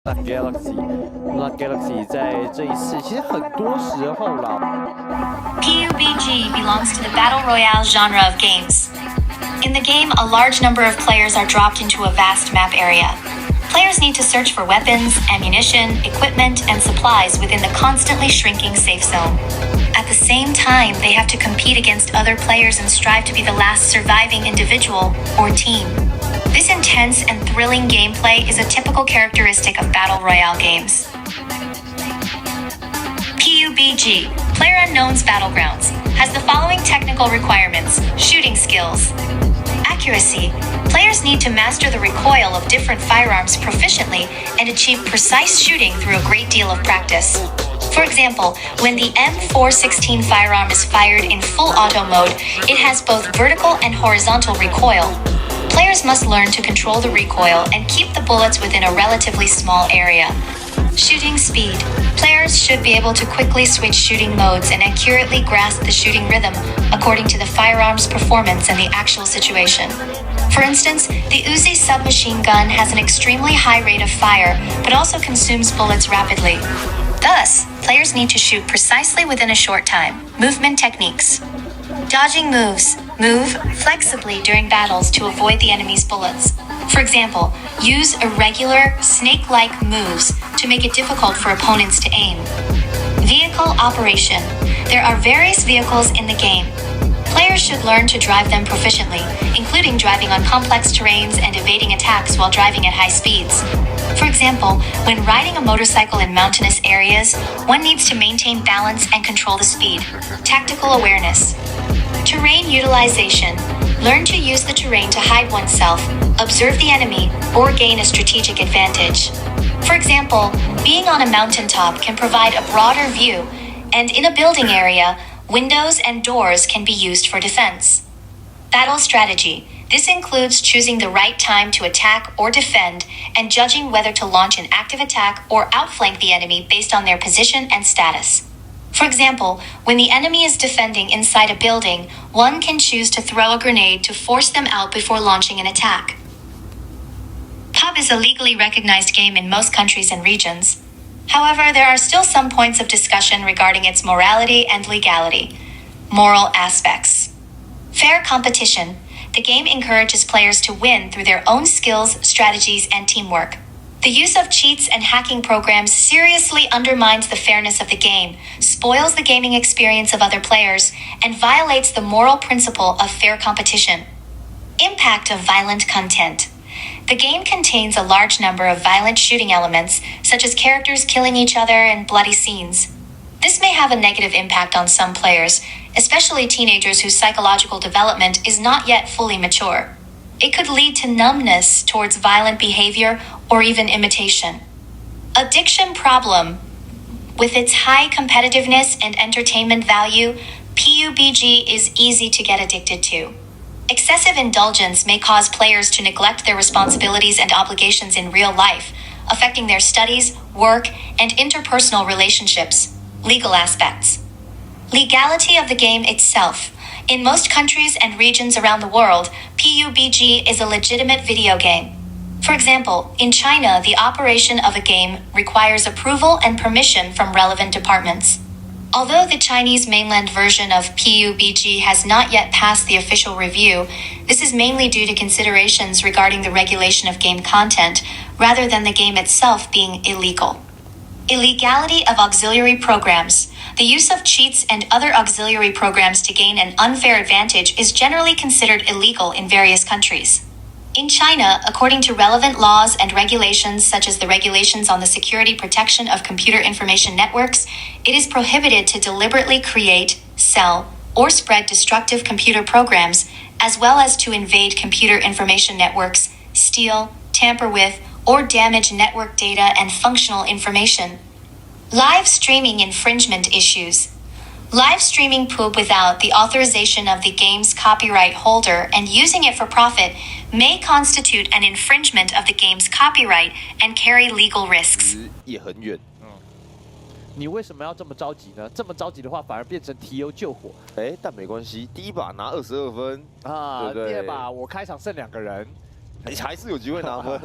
Blood Galaxy 在这一次其实很多时候啦。PUBG belongs to the battle royale genre of games. In the game, a large number of players are dropped into a vast map area. Players need to search for weapons, ammunition, equipment, and supplies within the constantly shrinking safe zone. At the same time, they have to compete against other players and strive to be the last surviving individual or team. This intense and thrilling gameplay is a typical characteristic of battle royale games. PUBG, PlayerUnknown's Battlegrounds, has the following technical requirements: shooting skills. Accuracy. Players need to master the recoil of different firearms proficiently and achieve precise shooting through a great deal of practice. For example, when the M416 firearm is fired in full auto mode, it has both vertical and horizontal recoil. Players must learn to control the recoil and keep the bullets within a relatively small area. Shooting speed. Players should be able to quickly switch shooting modes and accurately grasp the shooting rhythm according to the firearm's performance and the actual situation. For instance, the Uzi submachine gun has an extremely high rate of fire, but also consumes bullets rapidly. Thus, players need to shoot precisely within a short time. Movement techniques. Dodging moves. Move flexibly during battles to avoid the enemy's bullets. For example, use irregular, snake-like moves to make it difficult for opponents to aim. Vehicle operation. There are various vehicles in the game. Players should learn to drive them proficiently, including driving on complex terrains and evading attacks while driving at high speeds. For example, when riding a motorcycle in mountainous areas, one needs to maintain balance and control the speed. Tactical awareness. Terrain utilization. Learn to use the terrain to hide oneself, observe the enemy, or gain a strategic advantage. For example, being on a mountaintop can provide a broader view, and in a building area, windows and doors can be used for defense. Battle strategy. This includes choosing the right time to attack or defend, and judging whether to launch an active attack or outflank the enemy based on their position and status. For example, when the enemy is defending inside a building, one can choose to throw a grenade to force them out before launching an attack. PUBG is a legally recognized game in most countries and regions. However, there are still some points of discussion regarding its morality and legality. Moral aspects. Fair competition. The game encourages players to win through their own skills, strategies, and teamwork. The use of cheats and hacking programs seriously undermines the fairness of the game, spoils the gaming experience of other players, and violates the moral principle of fair competition. Impact of violent content. The game contains a large number of violent shooting elements, such as characters killing each other and bloody scenes. This may have a negative impact on some players, especially teenagers whose psychological development is not yet fully mature. It could lead to numbness towards violent behavior or even imitation. Addiction problem. With its high competitiveness and entertainment value, PUBG is easy to get addicted to. Excessive indulgence may cause players to neglect their responsibilities and obligations in real life, affecting their studies, work, and interpersonal relationships. Legal aspects. Legality of the game itself. In most countries and regions around the world, PUBG is a legitimate video game. For example, in China, the operation of a game requires approval and permission from relevant departments. Although the Chinese mainland version of PUBG has not yet passed the official review, this is mainly due to considerations regarding the regulation of game content, rather than the game itself being illegal. Illegality of auxiliary programs. The use of cheats and other auxiliary programs to gain an unfair advantage is generally considered illegal in various countries. In China, according to relevant laws and regulations such as the regulations on the security protection of computer information networks, it is prohibited to deliberately create, sell, or spread destructive computer programs, as well as to invade computer information networks, steal, tamper with, or damage network data and functional information. Live streaming infringement issues. Live streaming PUBG without the authorization of the game's copyright holder and using it for profit may constitute an infringement of the game's copyright and carry legal risks. 也很远。你为什么要这么着急呢？这么着急的话，反而变成提油救火。哎，但没关系，第一把拿22分啊，对不对？第二把我开场剩2个人，你还是有机会拿分。